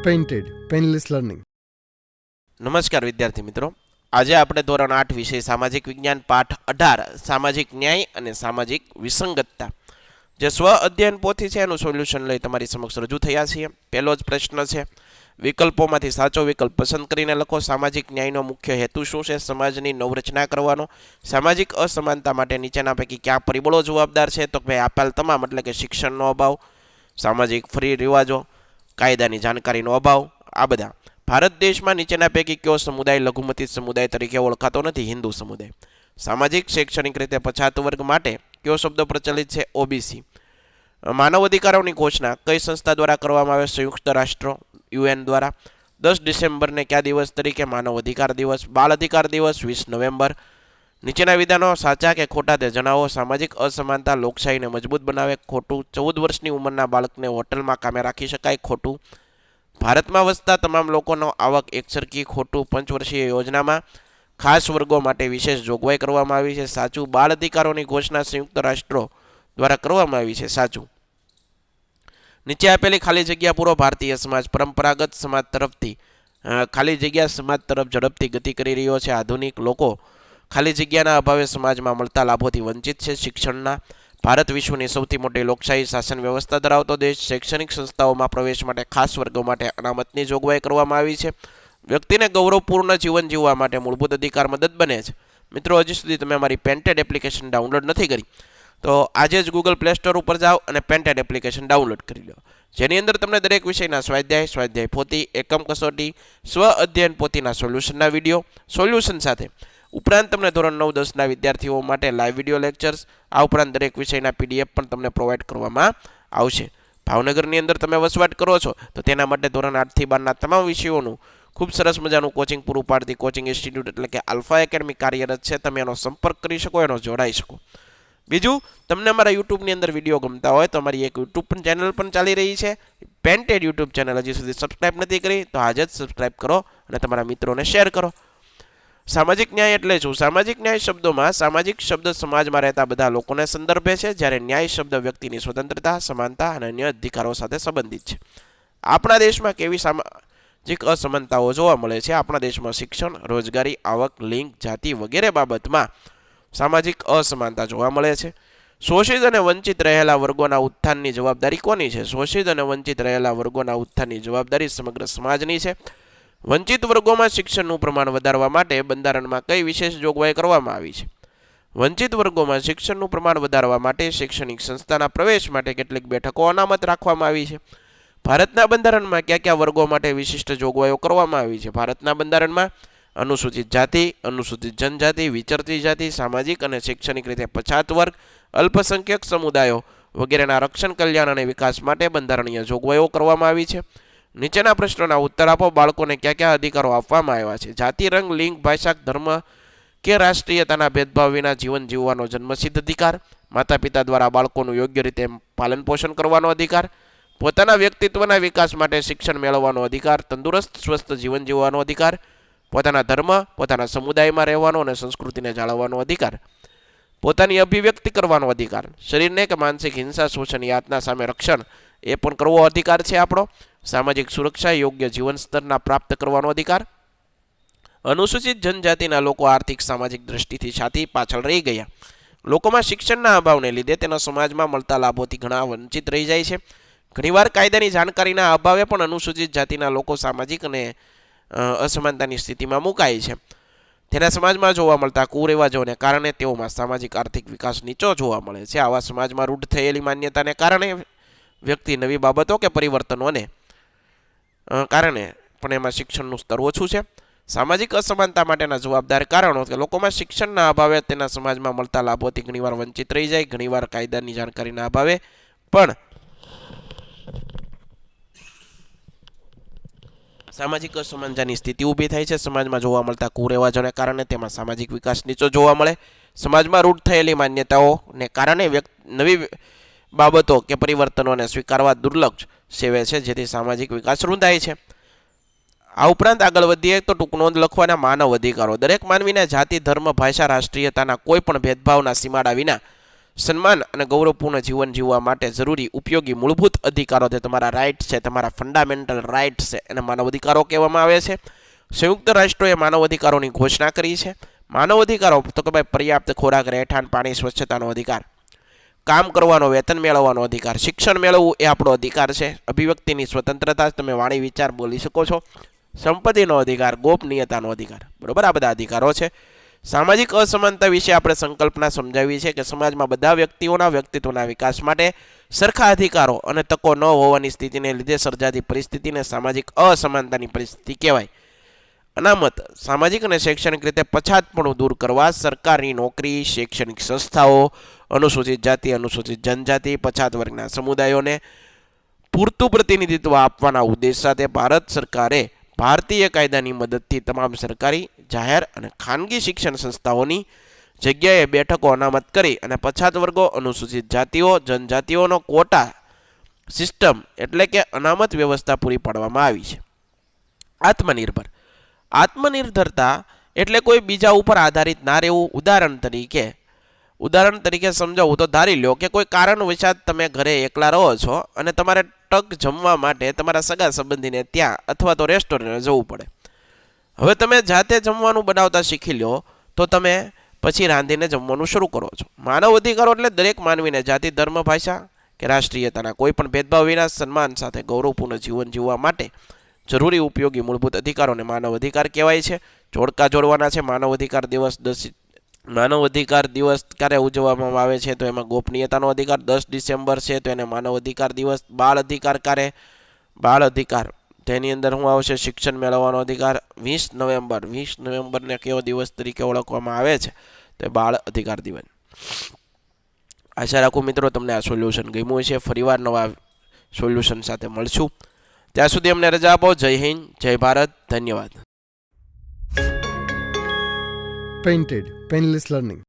Painted painless learning. નમસ્કાર વિદ્યાર્થી મિત્રો, આજે આપણે ધોરણ 8 વિષય સામાજિક વિજ્ઞાન પાઠ 18 સામાજિક ન્યાય અને સામાજિક વિસંગતતા જે સ્વ અધ્યયન પોથી છે એનું સોલ્યુશન લઈ તમારી સમક્ષ રજૂ થયા છીએ. પહેલો જ પ્રશ્ન છે, વિકલ્પોમાંથી સાચો વિકલ્પ પસંદ કરીને લખો. સામાજિક ન્યાયનો મુખ્ય હેતુ શું છે? સમાજની નવરચના કરવાનો. સામાજિક અસમાનતા માટે નીચેના પૈકી કયા પરિબળો જવાબદાર છે? તો ભાઈ આપેલ તમામ, એટલે કે શિક્ષણનો અભાવ, સામાજિક ફરી રિવાજો, કાયદાની જાણકારીનો અભાવ, આ બધા. ભારત દેશમાં નીચેના પૈકી કયો સમુદાય લઘુમતી સમુદાય તરીકે ઓળખાતો નથી? હિન્દુ સમુદાય. સામાજિક શૈક્ષણિક રીતે પછાત વર્ગ માટે કયો શબ્દ પ્રચલિત છે? ઓબીસી. માનવ અધિકારોની ઘોષણા કઈ સંસ્થા દ્વારા કરવામાં આવે? સંયુક્ત રાષ્ટ્રો યુએન દ્વારા. 10 ડિસેમ્બરને કયા દિવસ તરીકે? માનવ અધિકાર દિવસ. બાળ અધિકાર દિવસ 20 નવેમ્બર. નીચેના વિધાનો સાચા કે ખોટા તે જણાવો. સામાજિક અસમાનતા લોકશાહીને મજબૂત બનાવે. ખોટું. 14 વર્ષની ઉંમરના બાળકને હોટલમાં કામે રાખી શકાય. ખોટું. ભારતમાં વસતા તમામ લોકોનો આવક એકસરખી. ખોટું. પંચવર્ષીય યોજનામાં ખાસ વર્ગો માટે વિશેષ જોગવાઈ કરવામાં આવી છે. સાચું. બાળ અધિકારોની ઘોષણા સંયુક્ત રાષ્ટ્રો દ્વારા કરવામાં આવી છે. સાચું. નીચે આપેલી ખાલી જગ્યા પૂરો. ભારતીય સમાજ પરંપરાગત સમાજ તરફથી ખાલી જગ્યા સમાજ તરફ ઝડપથી ગતિ કરી રહ્યો છે. આધુનિક લોકો ખાલી જગ્યાના અભાવે સમાજમાં મળતા લાભોથી વંચિત છે. શિક્ષણના. ભારત વિશ્વની સૌથી મોટી લોકશાહી શાસન વ્યવસ્થા ધરાવતો દેશ. શૈક્ષણિક સંસ્થાઓમાં પ્રવેશ માટે ખાસ વર્ગો માટે અનામતની જોગવાઈ કરવામાં આવી છે. વ્યક્તિને ગૌરવપૂર્ણ જીવન જીવવા માટે મૂળભૂત અધિકાર મદદ બને છે. મિત્રો, હજી સુધી તમે અમારી પેન્ટેડ એપ્લિકેશન ડાઉનલોડ નથી કરી તો આજે જ ગૂગલ પ્લે સ્ટોર ઉપર જાઓ અને પેન્ટેડ એપ્લિકેશન ડાઉનલોડ કરી લો, જેની અંદર તમને દરેક વિષયના સ્વાધ્યાય પોથી, એકમ કસોટી, સ્વ અધ્યયન પોથીના સોલ્યુશનના વિડીયો, સોલ્યુશન સાથે ઉપરાંત તમને ધોરણ 9 10ના વિદ્યાર્થીઓ માટે લાઈવ વિડીયો લેક્ચર્સ, આ ઉપરાંત દરેક વિષયના પીડીએફ પણ તમને પ્રોવાઈડ કરવામાં આવશે. ભાવનગરની અંદર તમે વસવાટ કરો છો તો તેના માટે ધોરણ 8 થી 12ના તમામ વિષયોનું ખૂબ સરસ મજાનું કોચિંગ પૂરું પાડતી કોચિંગ ઇન્સ્ટિટ્યૂટ એટલે કે આલ્ફા એકેડમી કાર્યરત છે. તમે એનો સંપર્ક કરી શકો, એનો જોડાઈ શકો. બીજું, તમને અમારા યુટ્યુબની અંદર વિડીયો ગમતા હોય તો અમારી એક યુટ્યુબ ચેનલ પણ ચાલી રહી છે, પેન્ટેડ યુટ્યુબ ચેનલ. હજી સુધી સબસ્ક્રાઇબ નથી કરી તો આજે જ સબસ્ક્રાઇબ કરો અને તમારા મિત્રોને શેર કરો. સામાજિક ન્યાય એટલે શું? સામાજિક ન્યાય શબ્દોમાં સામાજિક શબ્દ સમાજમાં રહેતા બધા લોકોને સંદર્ભે છે, જ્યારે ન્યાય શબ્દ વ્યક્તિની સ્વતંત્રતા, સમાનતા અને અન્ય અધિકારો સાથે સંબંધિત છે. આપણા દેશમાં કેવી સામાજિક અસમાનતાઓ જોવા મળે છે? આપણા દેશમાં શિક્ષણ, રોજગારી, આવક, લિંગ, જાતિ વગેરે બાબતમાં સામાજિક અસમાનતા જોવા મળે છે. શોષિત અને વંચિત રહેલા વર્ગોના ઉત્થાનની જવાબદારી કોની છે? શોષિત અને વંચિત રહેલા વર્ગોના ઉત્થાનની જવાબદારી સમગ્ર સમાજની છે. વંચિત વર્ગોમાં શિક્ષણનું પ્રમાણ વધારવા માટે બંધારણમાં કઈ વિશેષ જોગવાઈ કરવામાં આવી છે? વંચિત વર્ગોમાં શિક્ષણનું પ્રમાણ વધારવા માટે શૈક્ષણિક સંસ્થાના પ્રવેશ માટે કેટલીક બેઠકો અનામત રાખવામાં આવી છે. ભારતના બંધારણમાં કયા કયા વર્ગો માટે વિશિષ્ટ જોગવાઈઓ કરવામાં આવી છે? ભારતના બંધારણમાં અનુસૂચિત જાતિ, અનુસૂચિત જનજાતિ, વિચરતી જાતિ, સામાજિક અને શૈક્ષણિક રીતે પછાત વર્ગ, અલ્પસંખ્યક સમુદાયો વગેરેના રક્ષણ, કલ્યાણ અને વિકાસ માટે બંધારણીય જોગવાઈઓ કરવામાં આવી છે. નીચેના પ્રશ્નોના ઉત્તર આપો. બાળકોને કયા કયા અધિકારો આપવામાં આવ્યા છે? જાતિ, રંગ, લિંગ, ભાષા, ધર્મ કે રાષ્ટ્રીયતાના ભેદભાવ વિના જીવન જીવવાનો જન્મસિદ્ધ અધિકાર. માતા પિતા દ્વારા બાળકોનું યોગ્ય રીતે પાલન પોષણ કરવાનો અધિકાર. પોતાના વ્યક્તિત્વના વિકાસ માટે શિક્ષણ મેળવવાનો અધિકાર. તંદુરસ્ત સ્વસ્થ જીવન જીવવાનો અધિકાર. પોતાના ધર્મ, પોતાના સમુદાયમાં રહેવાનો અને સંસ્કૃતિને જાળવવાનો અધિકાર. પોતાની અભિવ્યક્તિ કરવાનો અધિકાર. શરીરને કે માનસિક હિંસા, શોષણ, યાતના સામે રક્ષણ એ પણ કરવો અધિકાર છે આપણો. સામાજિક સુરક્ષા, યોગ્ય જીવન સ્તરના પ્રાપ્ત કરવાનો અધિકાર. અનુસૂચિત જનજાતિના લોકો આર્થિક સામાજિક દ્રષ્ટિથી છાતી પાછળ રહી ગયા. લોકોમાં શિક્ષણના અભાવને લીધે તેના સમાજમાં મળતા લાભોથી ઘણા વંચિત રહી જાય છે. ઘણીવાર કાયદાની જાણકારીના અભાવે પણ અનુસૂચિત જાતિના લોકો સામાજિક અને અસમાનતાની સ્થિતિમાં મુકાય છે. તેના સમાજમાં જોવા મળતા કુરિવાજોને કારણે તેઓમાં સામાજિક આર્થિક વિકાસ નીચો જોવા મળે છે. આવા સમાજમાં રૂઢ થયેલી માન્યતાને કારણે વ્યક્તિ નવી બાબતો કે પરિવર્તનોને કારણે પણ એમાં શિક્ષણનું સ્તર ઓછું છે. સામાજિક અસમાનતા માટેના જવાબદાર કારણો કે લોકોમાં શિક્ષણના અભાવે તેના સમાજમાં મળતા લાભોથી ઘણીવાર વંચિત રહી જાય. ઘણીવાર કાયદાની જાણકારીના અભાવે પણ સામાજિક અસમાનતાની સ્થિતિ ઊભી થાય છે. સમાજમાં જોવા મળતા કુરિવાજોને કારણે તેમાં સામાજિક વિકાસ નીચો જોવા મળે. સમાજમાં રૂઢ થયેલી માન્યતાઓને કારણે નવી બાબતો કે પરિવર્તનોને સ્વીકારવા દુર્લક્ષ સેવે છે, જેથી સામાજિક વિકાસ રૂંધાય છે. આ ઉપરાંત આગળ વધીએ તો ટૂંક નોંધ લખવાના માનવ અધિકારો. દરેક માનવીને જાતિ, ધર્મ, ભાષા, રાષ્ટ્રીયતાના કોઈ પણ ભેદભાવના સીમાડા વિના સન્માન અને ગૌરવપૂર્ણ જીવન જીવવા માટે જરૂરી ઉપયોગી મૂળભૂત અધિકારો જે તમારા રાઇટ છે, તમારા ફંડામેન્ટલ રાઇટ છે, એને માનવ અધિકારો કહેવામાં આવે છે. સંયુક્ત રાષ્ટ્રોએ માનવ અધિકારોની ઘોષણા કરી છે. માનવ અધિકારો તો કે ભાઈ પર્યાપ્ત ખોરાક, રહેઠાણ, પાણી, સ્વચ્છતાનો અધિકાર, કામ કરવાનો, વેતન મેળવવાનો અધિકાર, શિક્ષણ મેળવવું એ આપણો અધિકાર છે. અભિવ્યક્તિની સ્વતંત્રતા, તમે વાણી વિચાર બોલી શકો છો. સંપત્તિનો અધિકાર, ગોપનીયતાનો અધિકાર, બરોબર, આ બધા અધિકારો છે. સામાજિક અસમાનતા વિશે આપણે સંકલ્પના સમજાવી છે કે સમાજમાં બધા વ્યક્તિઓના વ્યક્તિત્વના વિકાસ માટે સરખા અધિકારો અને તકો ન હોવાની સ્થિતિને લીધે સર્જાતી પરિસ્થિતિને સામાજિક અસમાનતાની પરિસ્થિતિ કહેવાય. અનામત, સામાજિક અને શૈક્ષણિક રીતે પછાતપણું દૂર કરવા સરકારી નોકરી, શૈક્ષણિક સંસ્થાઓ, અનુસૂચિત જાતિ, અનુસૂચિત જનજાતિ, પછાત વર્ગના સમુદાયોને પૂરતું પ્રતિનિધિત્વ આપવાના ઉદ્દેશ સાથે ભારત સરકારે ભારતીય કાયદાની મદદથી તમામ સરકારી, જાહેર અને ખાનગી શિક્ષણ સંસ્થાઓની જગ્યાએ બેઠકો અનામત કરી અને પછાત વર્ગો, અનુસૂચિત જાતિઓ, જનજાતિઓનો કોટા સિસ્ટમ એટલે કે અનામત વ્યવસ્થા પૂરી પાડવામાં આવી છે. આત્મનિર્ભર, આત્મનિર્ભરતા એટલે કોઈ બીજા ઉપર આધારિત ના રહેવું. ઉદાહરણ તરીકે સમજાવું તો ધારી લો કે કોઈ કારણવશાત તમે ઘરે એકલા રહો છો અને તમારે ટક જમવા માટે તમારા સગા સંબંધીને ત્યાં અથવા તો રેસ્ટોરન્ટ જવું પડે. હવે તમે જાતે જમવાનું બનાવતા શીખી લો તો તમે પછી રાંધીને જમવાનું શરૂ કરો છો. માનવ અધિકારો એટલે દરેક માનવીને જાતિ, ધર્મ, ભાષા કે રાષ્ટ્રીયતાના કોઈ પણ ભેદભાવ વિના સન્માન સાથે ગૌરવપૂર્ણ જીવન જીવવા માટે જરૂરી ઉપયોગી મૂળભૂત અધિકારોને માનવ અધિકાર કહેવાય છે. જોડકા જોડવાના છે. માનવ અધિકાર દિવસ ક્યારે ઉજવવામાં આવે છે તો એમાં ગોપનીયતાનો અધિકાર 10 ડિસેમ્બર છે તો એને માનવ અધિકાર દિવસ. બાળ અધિકાર તેની અંદર શું આવશે? શિક્ષણ મેળવવાનો અધિકાર. 20 નવેમ્બરને કેવો દિવસ તરીકે ઓળખવામાં આવે છે તો બાળ અધિકાર દિવસ. આશા રાખું મિત્રો તમને આ સોલ્યુશન ગમ્યું છે. ફરીવાર નવા સોલ્યુશન સાથે મળશું. ત્યાં સુધી અમને રજા આપો. જય હિન્દ, જય ભારત, ધન્યવાદ. Painted, Painless Learning.